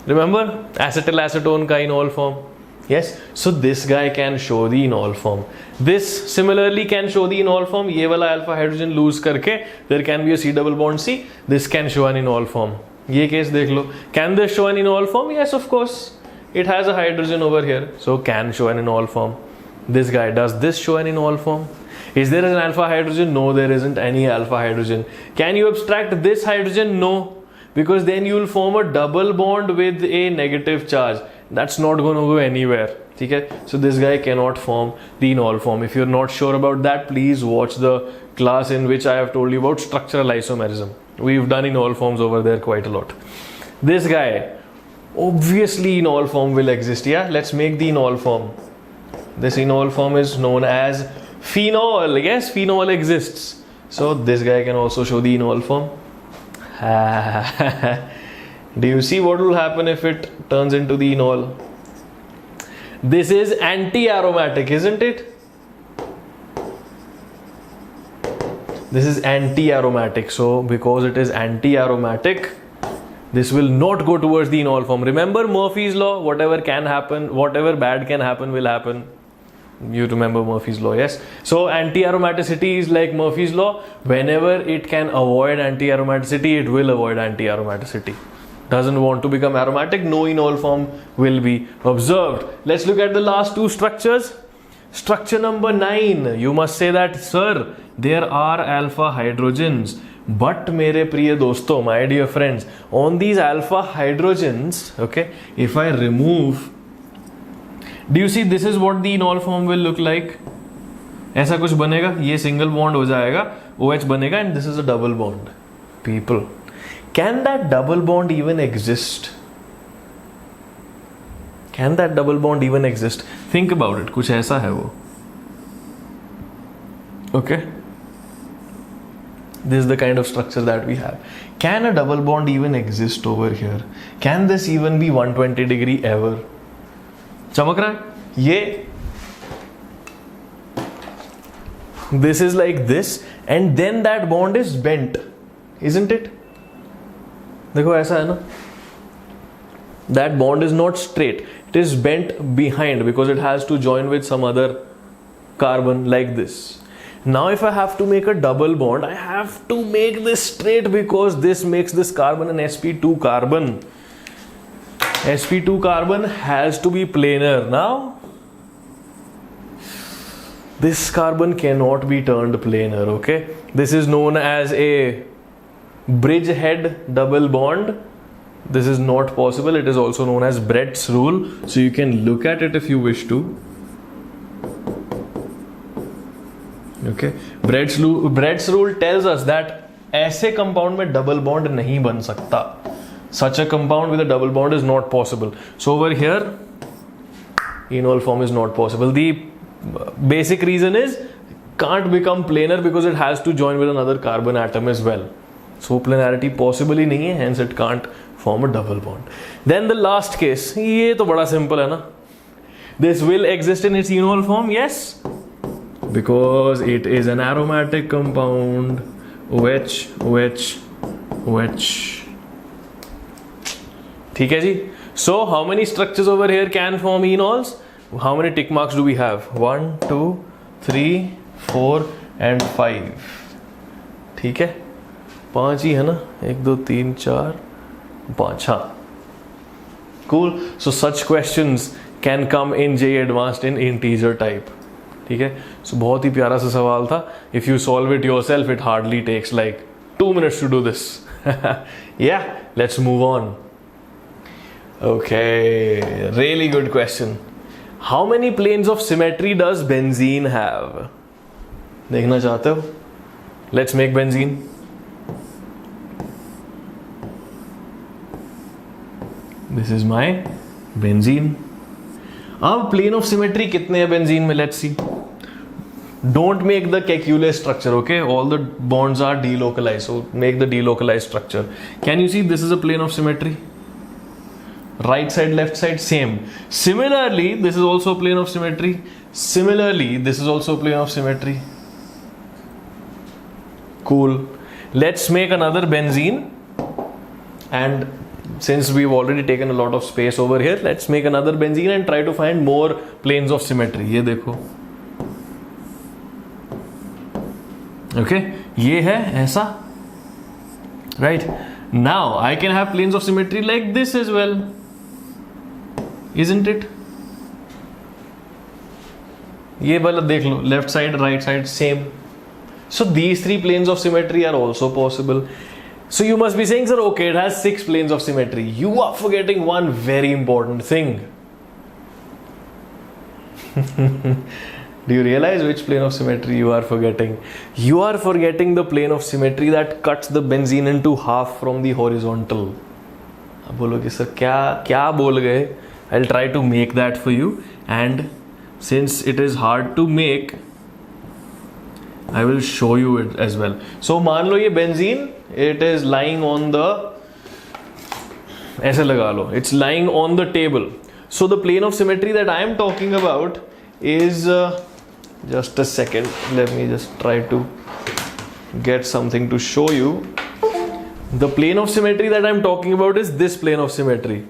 Speaker 1: Remember acetylacetone का enol form? Yes, so this guy can show the enol form. This similarly can show the enol form. ये वाला alpha hydrogen lose करके there can be a C double bond C. This can show an enol form. ये case देख लो. Can this show an enol form? Yes, of course. It has a hydrogen over here, so can show an enol form. This guy, does this show an enol form? Is there an alpha hydrogen? No, there isn't any alpha hydrogen. Can you abstract this hydrogen? No, because then you will form a double bond with a negative charge. That's not going to go anywhere. Okay? So this guy cannot form the enol form. If you're not sure about that, please watch the class in which I have told you about structural isomerism. We've done enol forms over there quite a lot. This guy, obviously enol form will exist. Yeah, let's make the enol form. This enol form is known as phenol. Yes, phenol exists. So this guy can also show the enol form. Do you see what will happen if it turns into the enol? This is anti-aromatic, isn't it? This is anti-aromatic. So because it is anti-aromatic, this will not go towards the enol form. Remember Murphy's law, whatever can happen, whatever bad can happen will happen. You remember Murphy's law, yes? So anti-aromaticity is like Murphy's law. Whenever it can avoid anti-aromaticity, it will avoid anti-aromaticity. Doesn't want to become aromatic, no enol form will be observed. Let's look at the last two structures. Structure number 9. You must say that, sir, there are alpha hydrogens. But mere priya dosto, my dear friends, on these alpha hydrogens, okay, if I remove, do you see this is what the enol form will look like? ऐसा कुछ बनेगा, ये single bond हो जाएगा, OH बनेगा, and this is a double bond. People, can that double bond even exist? Can that double bond even exist? Think about it. कुछ ऐसा है वो. Okay. This is the kind of structure that we have. Can a double bond even exist over here? Can this even be 120 degree ever? चमक रहा है ये. This is like this, and then that bond is bent, isn't it? देखो ऐसा है ना. That bond is not straight. It is bent behind because it has to join with some other carbon like this. Now if I have to make a double bond, I have to make this straight because this makes this carbon an sp2 carbon. sp2 carbon has to be planar. Now this carbon cannot be turned planar, okay? This is known as a bridge head double bond. This is not possible. It is also known as Brett's rule. So you can look at it if you wish to. Okay, Brett's rule tells us that ऐसे compound में double bond नहीं बन सकता. Such a compound with a double bond is not possible. So over here, enol form is not possible. The basic reason is can't become planar because it has to join with another carbon atom as well. So planarity possible ही नहीं है, hence it can't form a double bond. Then the last case, ये तो बड़ा simple है ना. This will exist in its enol form, yes, because it is an aromatic compound. OH. ठीक है जी. So how many structures over here can form enols? How many tick marks do we have? 1, 2, 3, 4 and 5. ठीक है, 5 ही है ना. 1, 2, 3, 4, 5. हाँ. Cool. So such questions can come in JEE Advanced in integer type. ठीक है. So बहुत ही प्यारा सा सवाल था. If you solve it yourself, it hardly takes like 2 minutes to do this. Yeah, let's move on. Okay, really good question. How many planes of symmetry does benzene have? देखना चाहते हो? Let's make benzene. This is my benzene. अब plane of symmetry कितने हैं benzene में? Let's see. Don't make the calculus structure, okay? All the bonds are delocalized, so make the delocalized structure. Can you see this is a plane of symmetry? Right side, left side, same. Similarly, this is also a plane of symmetry. Similarly, this is also a plane of symmetry. Cool. Let's make another benzene. And since we've already taken a lot of space over here, let's make another benzene and try to find more planes of symmetry. ये देखो. Okay, ये है ऐसा. Right. Now I can have planes of symmetry like this as well. Isn't it? ये वाला देख लो, left side, right side, same. So these 3 planes of symmetry are also possible. So you must be saying, sir, okay, it has 6 planes of symmetry. You are forgetting one very important thing. Do you realize which plane of symmetry you are forgetting? You are forgetting the plane of symmetry that cuts the benzene into half from the horizontal. आप बोलोगे sir क्या क्या बोल गए. I'll try to make that for you, and since it is hard to make, I will show you it as well. So मान लो ये benzene, it is lying on the, ऐसे लगा लो, it's lying on the table. So the plane of symmetry that I am talking about is just a second, let me just try to get something to show you. The plane of symmetry that I am talking about is this plane of symmetry.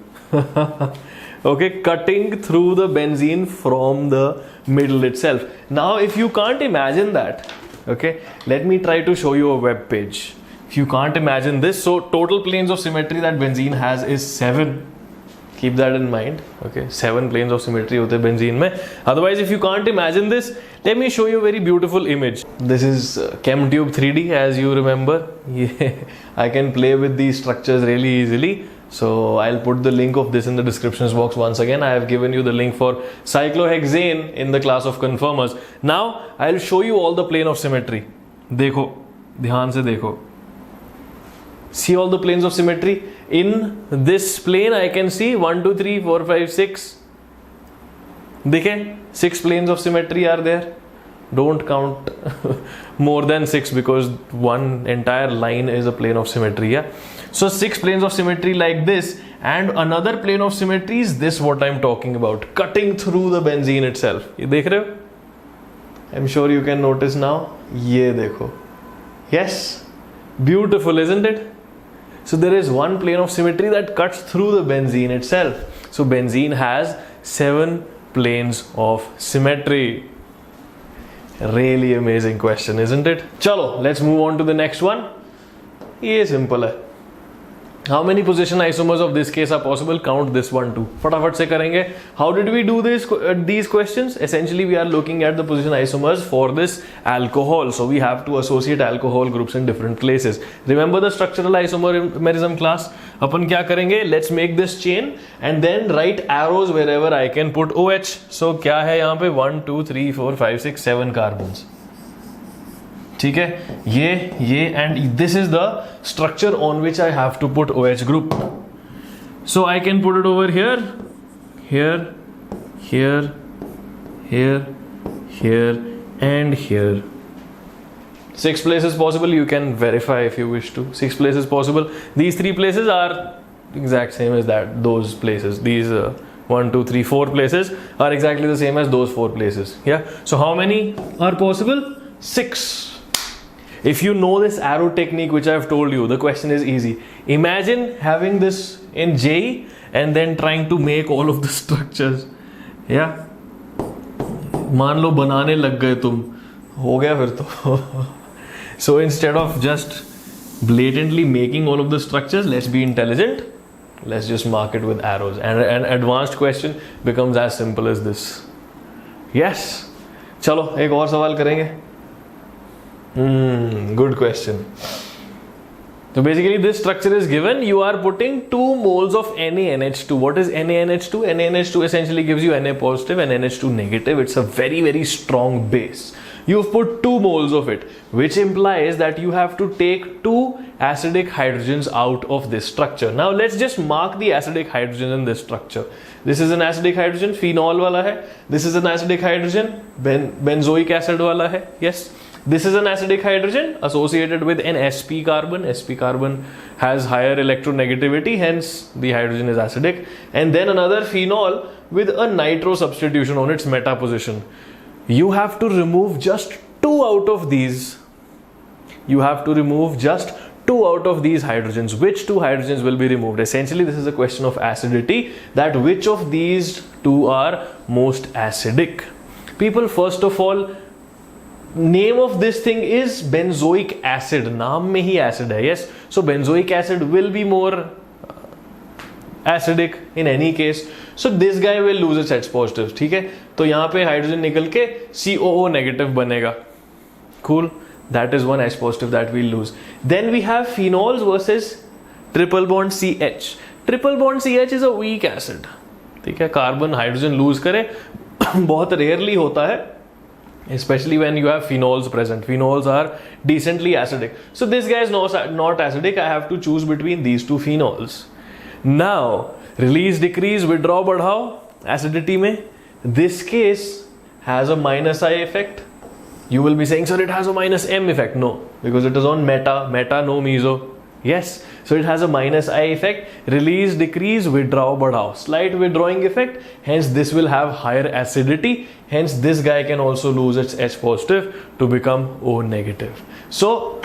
Speaker 1: Okay, cutting through the benzene from the middle itself. Now if you can't imagine that, okay, let me try to show you a web page. If you can't imagine this, so total planes of symmetry that benzene has is 7. Keep that in mind. Okay, 7 planes of symmetry होते हैं benzene में. Otherwise, if you can't imagine this, let me show you a very beautiful image. This is ChemTube 3D, as you remember. I can play with these structures really easily. So I'll put the link of this in the description box once again. I have given you the link for cyclohexane in the class of conformers. Now I'll show you all the plane of symmetry. देखो, ध्यान से देखो. See all the planes of symmetry. In this plane I can see 1 2 3 4 5 6. दिखे 6 planes of symmetry are there. Don't count more than 6 because one entire line is a plane of symmetry. Yeah, so 6 planes of symmetry like this, and another plane of symmetry is this, what I'm talking about, cutting through the benzene itself. ये देख रहे हो? I'm sure you can notice now. ये देखो. Yes, beautiful, isn't it? So there is one plane of symmetry that cuts through the benzene itself. So benzene has 7 planes of symmetry. Really amazing question, isn't it? Chalo, let's move on to the next one. ये simple है. How many position isomers of this case are possible? Count this one too. फटाफट से करेंगे. How did we do these questions? Essentially, we are looking at the position isomers for this alcohol. So we have to associate alcohol groups in different places. Remember the structural isomerism class? अपन क्या करेंगे? Let's make this chain and then write arrows wherever I can put OH. So क्या है यहाँ पे? 1 2 3 4 5 6 7 carbons. ठीक है, ये and this is the structure on which I have to put OH group. So I can put it over here, here, here, here, here, and here. 6 places possible. You can verify if you wish to. 6 places possible. These 3 places are exact same as that. Those places. These 1 2 3 4 places are exactly the same as those 4 places. Yeah. So how many are possible? 6. If you know this arrow technique which I have told you, the question is easy. Imagine having this in JEE and then trying to make all of the structures. Yeah. मान लो बनाने लग गए तुम, हो गया फिर तो. So instead of just blatantly making all of the structures, let's be intelligent. Let's just mark it with arrows. And an advanced question becomes as simple as this. Yes. चलो एक और सवाल करेंगे. Good question. So basically this structure is given. You are putting 2 moles of NaNH2. What is NaNH2? NaNH2 essentially gives you Na positive and NH2 negative. It's a very, very strong base. You've put 2 moles of it, which implies that you have to take 2 acidic hydrogens out of this structure. Now let's just mark the acidic hydrogen in this structure. This is an acidic hydrogen, phenol wala hai. This is an acidic hydrogen, benzoic acid wala hai. Yes. This is an acidic hydrogen associated with an sp carbon. Sp carbon has higher electronegativity, hence the hydrogen is acidic. And then another phenol with a nitro substitution on its meta position. You have to remove just 2 out of these. You have to remove just 2 out of these hydrogens. Which 2 hydrogens will be removed? Essentially, this is a question of acidity, that which of these 2 are most acidic. People, first of all, name of this thing is benzoic acid. नाम में ही acid है. Yes. So benzoic acid will be more acidic in any case. So this guy will lose its H positive. ठीक है. तो यहाँ पे hydrogen निकल के COO negative बनेगा. Cool. That is one H positive that we'll lose. Then we have phenols versus triple bond CH. Triple bond CH is a weak acid. ठीक है. कार्बन हाइड्रोजन लूज करे बहुत रेयरली होता है. Especially when you have phenols present. Phenols are decently acidic. So this guy is not acidic. I have to choose between these 2 phenols. Now, release, decrease, withdraw, बढ़ाओ, acidity में, this case has a minus I effect. You will be saying, sir, it has a minus M effect. No, because it is on meta, no meso. Yes, so it has a minus I effect. Release, decrease, withdraw, badhao. Slight withdrawing effect. Hence, this will have higher acidity. Hence, this guy can also lose its H positive to become O negative. So,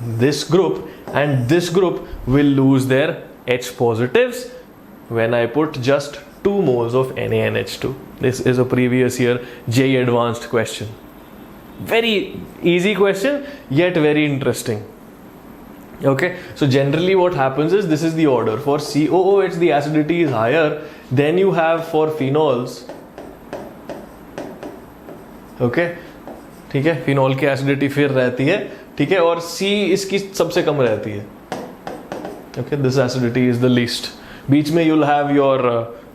Speaker 1: this group and this group will lose their H positives when I put just 2 moles of NaNH2. This is a previous year JEE Advanced question. Very easy question, yet very interesting. Okay, so generally what happens is, this is the order. For COOH, the acidity is higher. Then you have for phenols. Okay, ठीक है, phenol की acidity फिर रहती है, ठीक है, और C इसकी सबसे कम रहती है. Okay, this acidity is the least. बीच में you'll have your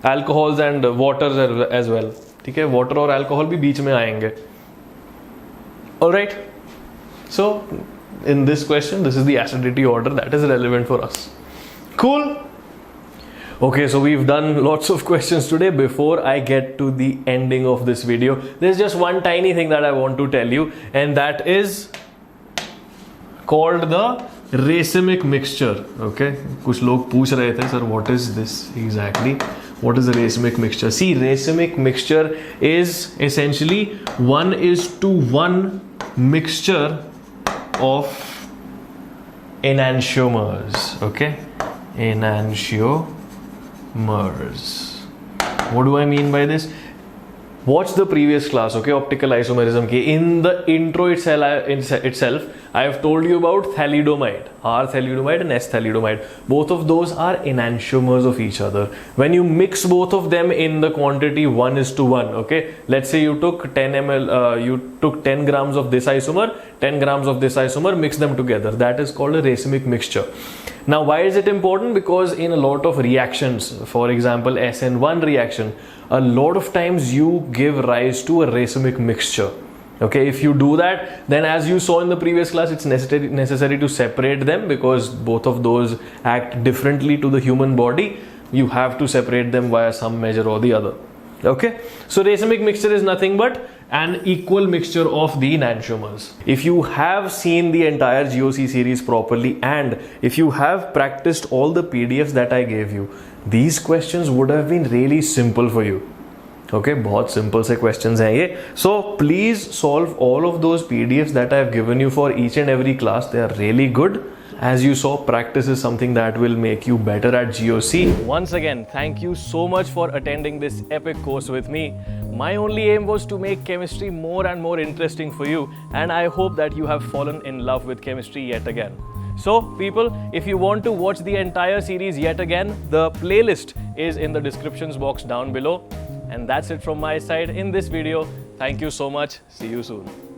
Speaker 1: alcohols and waters as well. ठीक है, water और alcohol भी बीच में आएंगे. Alright, so in this question, this is the acidity order that is relevant for us. Cool. Okay, so we've done lots of questions today. Before I get to the ending of this video, there's just one tiny thing that I want to tell you, and that is called the racemic mixture. Okay, कुछ लोग पूछ रहे थे, sir, what is this exactly? What is the racemic mixture? See, racemic mixture is essentially 1:1 mixture of enantiomers. Okay, enantiomers. What do I mean by this? Watch the previous class, okay, optical isomerism ki. In the intro itself, I have told you about thalidomide, R-thalidomide and S-thalidomide. Both of those are enantiomers of each other. When you mix both of them in the quantity 1:1, okay, let's say you took 10 ml, you took 10 grams of this isomer, 10 grams of this isomer, mix them together. That is called a racemic mixture. Now, why is it important? Because in a lot of reactions, for example, SN1 reaction, a lot of times you give rise to a racemic mixture. Okay, if you do that, then as you saw in the previous class, it's necessary to separate them because both of those act differently to the human body. You have to separate them via some measure or the other. Okay, so racemic mixture is nothing but an equal mixture of the enantiomers. If you have seen the entire GOC series properly and if you have practiced all the PDFs that I gave you, these questions would have been really simple for you. Okay, बहुत simple से questions हैं ये. So please solve all of those PDFs that I have given you for each and every class. They are really good. As you saw, practice is something that will make you better at GOC. Once again, thank you so much for attending this epic course with me. My only aim was to make chemistry more and more interesting for you, and I hope that you have fallen in love with chemistry yet again. So people, if you want to watch the entire series yet again, the playlist is in the descriptions box down below. And that's it from my side in this video. Thank you so much. See you soon.